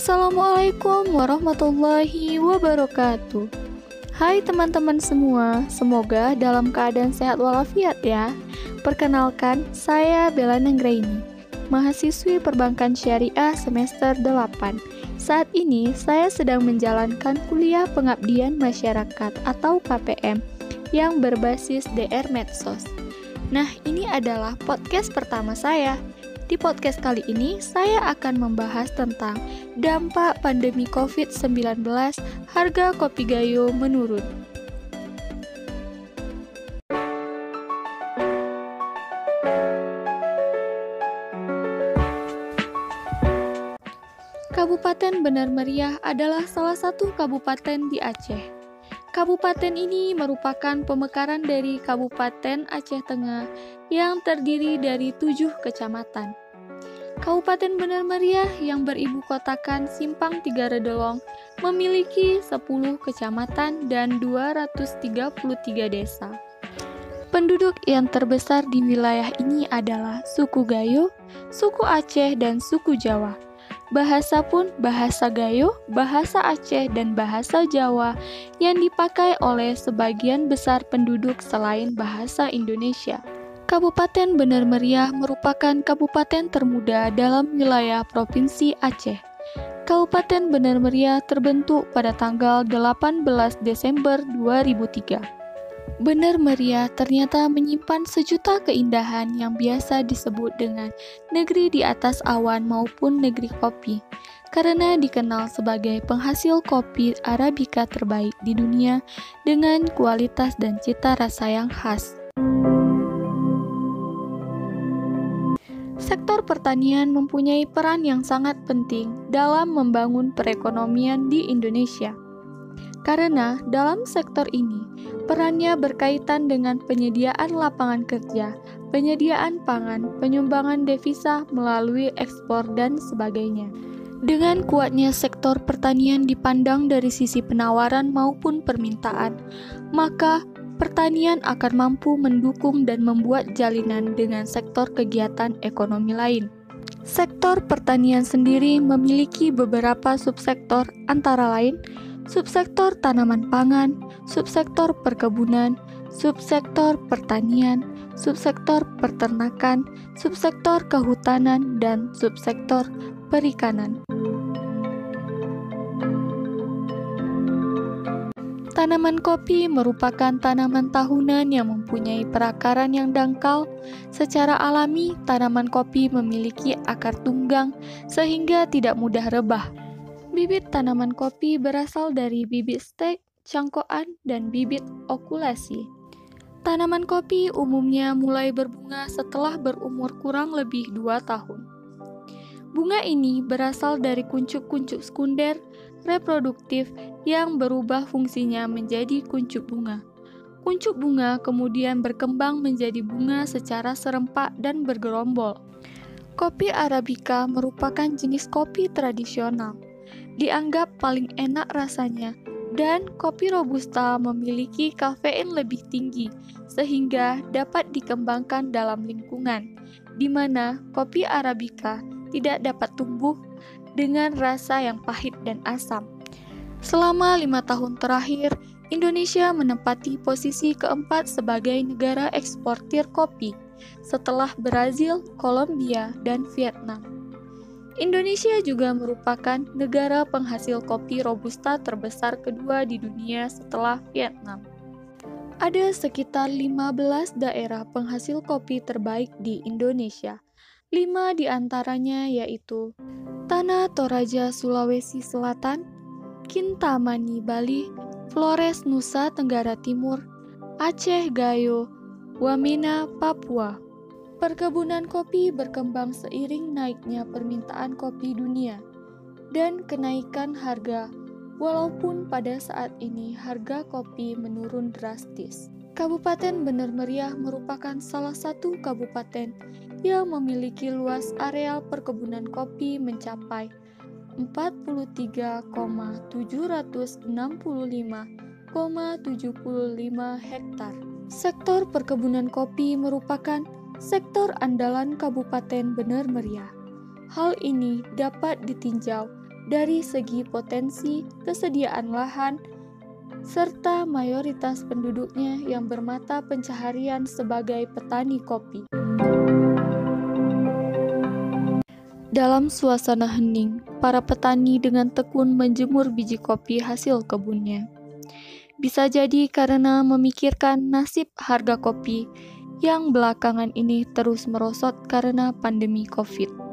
Assalamualaikum warahmatullahi wabarakatuh. Hai teman-teman semua, semoga dalam keadaan sehat walafiat ya. Perkenalkan, saya Bella Nenggraini, mahasiswi Perbankan Syariah semester 8. Saat ini saya sedang menjalankan kuliah pengabdian masyarakat atau KPM yang berbasis DR Medsos. Nah, ini adalah podcast pertama saya. Di podcast kali ini, saya akan membahas tentang dampak pandemi COVID-19, harga kopi Gayo menurun. Kabupaten Benar Meriah adalah salah satu kabupaten di Aceh. Kabupaten ini merupakan pemekaran dari Kabupaten Aceh Tengah yang terdiri dari 7 kecamatan. Kabupaten Benar Meriah yang beribu kotakan Simpang Tiga Redelong memiliki 10 kecamatan dan 233 desa. Penduduk yang terbesar di wilayah ini adalah suku Gayo, suku Aceh, dan suku Jawa. Bahasa pun bahasa Gayo, bahasa Aceh, dan bahasa Jawa yang dipakai oleh sebagian besar penduduk selain bahasa Indonesia. Kabupaten Benar Meriah merupakan kabupaten termuda dalam wilayah Provinsi Aceh. Kabupaten Benar Meriah terbentuk pada tanggal 18 Desember 2003. Benar Meriah ternyata menyimpan sejuta keindahan yang biasa disebut dengan negeri di atas awan maupun negeri kopi, karena dikenal sebagai penghasil kopi Arabica terbaik di dunia dengan kualitas dan cita rasa yang khas. Sektor pertanian mempunyai peran yang sangat penting dalam membangun perekonomian di Indonesia. Karena dalam sektor ini, perannya berkaitan dengan penyediaan lapangan kerja, penyediaan pangan, penyumbangan devisa melalui ekspor, dan sebagainya. Dengan kuatnya sektor pertanian dipandang dari sisi penawaran maupun permintaan, maka pertanian akan mampu mendukung dan membuat jalinan dengan sektor kegiatan ekonomi lain. Sektor pertanian sendiri memiliki beberapa subsektor antara lain subsektor tanaman pangan, subsektor perkebunan, subsektor pertanian, subsektor peternakan, subsektor kehutanan, dan subsektor perikanan. Tanaman kopi merupakan tanaman tahunan yang mempunyai perakaran yang dangkal. Secara alami, tanaman kopi memiliki akar tunggang sehingga tidak mudah rebah. Bibit tanaman kopi berasal dari bibit stek, cangkokan, dan bibit okulasi. Tanaman kopi umumnya mulai berbunga setelah berumur kurang lebih 2 tahun. Bunga ini berasal dari kuncup-kuncup sekunder reproduktif yang berubah fungsinya menjadi kuncup bunga. Kuncup bunga kemudian berkembang menjadi bunga secara serempak dan bergerombol. Kopi Arabica merupakan jenis kopi tradisional. Dianggap paling enak rasanya, dan kopi Robusta memiliki kafein lebih tinggi sehingga dapat dikembangkan dalam lingkungan di mana kopi Arabica tidak dapat tumbuh dengan rasa yang pahit dan asam. Selama 5 tahun terakhir, Indonesia menempati posisi keempat sebagai negara eksportir kopi setelah Brazil, Kolombia, dan Vietnam. Indonesia juga merupakan negara penghasil kopi Robusta terbesar kedua di dunia setelah Vietnam. Ada sekitar 15 daerah penghasil kopi terbaik di Indonesia. 5 di antaranya yaitu Tanah Toraja Sulawesi Selatan, Kintamani Bali, Flores Nusa Tenggara Timur, Aceh Gayo, Wamena Papua. Perkebunan kopi berkembang seiring naiknya permintaan kopi dunia dan kenaikan harga, walaupun pada saat ini harga kopi menurun drastis. Kabupaten Benar Meriah merupakan salah satu kabupaten yang memiliki luas areal perkebunan kopi mencapai 43,765,75 hektar. Sektor perkebunan kopi merupakan sektor andalan Kabupaten Benar Meriah. Hal ini dapat ditinjau dari segi potensi, kesediaan lahan, serta mayoritas penduduknya yang bermata pencaharian sebagai petani kopi. Dalam suasana hening, para petani dengan tekun menjemur biji kopi hasil kebunnya. Bisa jadi karena memikirkan nasib harga kopi yang belakangan ini terus merosot karena pandemi COVID.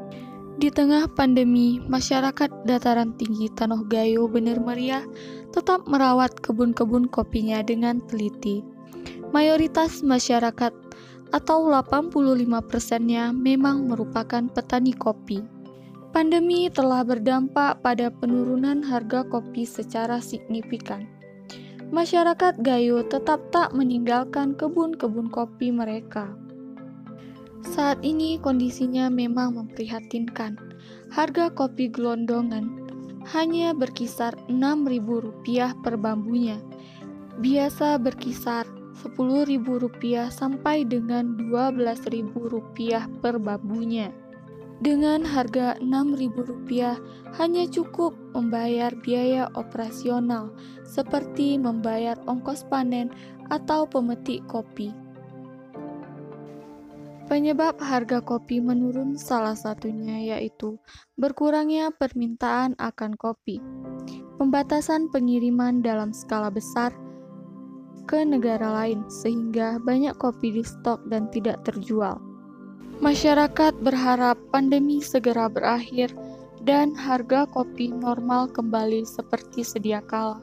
Di tengah pandemi, masyarakat dataran tinggi Tanoh Gayo Bener Meriah tetap merawat kebun-kebun kopinya dengan teliti. Mayoritas masyarakat atau 85%-nya memang merupakan petani kopi. Pandemi telah berdampak pada penurunan harga kopi secara signifikan. Masyarakat Gayo tetap tak meninggalkan kebun-kebun kopi mereka. Saat ini kondisinya memang memprihatinkan. Harga kopi gelondongan hanya berkisar Rp6.000 per bambunya. Biasa berkisar Rp10.000 sampai dengan Rp12.000 per bambunya. Dengan harga Rp6.000 hanya cukup membayar biaya operasional seperti membayar ongkos panen atau pemetik kopi. Penyebab harga kopi menurun salah satunya yaitu berkurangnya permintaan akan kopi, pembatasan pengiriman dalam skala besar ke negara lain sehingga banyak kopi di stok dan tidak terjual. Masyarakat berharap pandemi segera berakhir dan harga kopi normal kembali seperti sedia kala.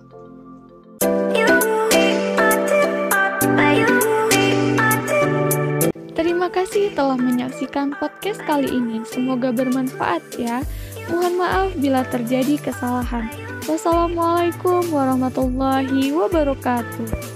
Terima kasih telah menyaksikan podcast kali ini. Semoga bermanfaat ya. Mohon maaf bila terjadi kesalahan. Wassalamualaikum warahmatullahi wabarakatuh.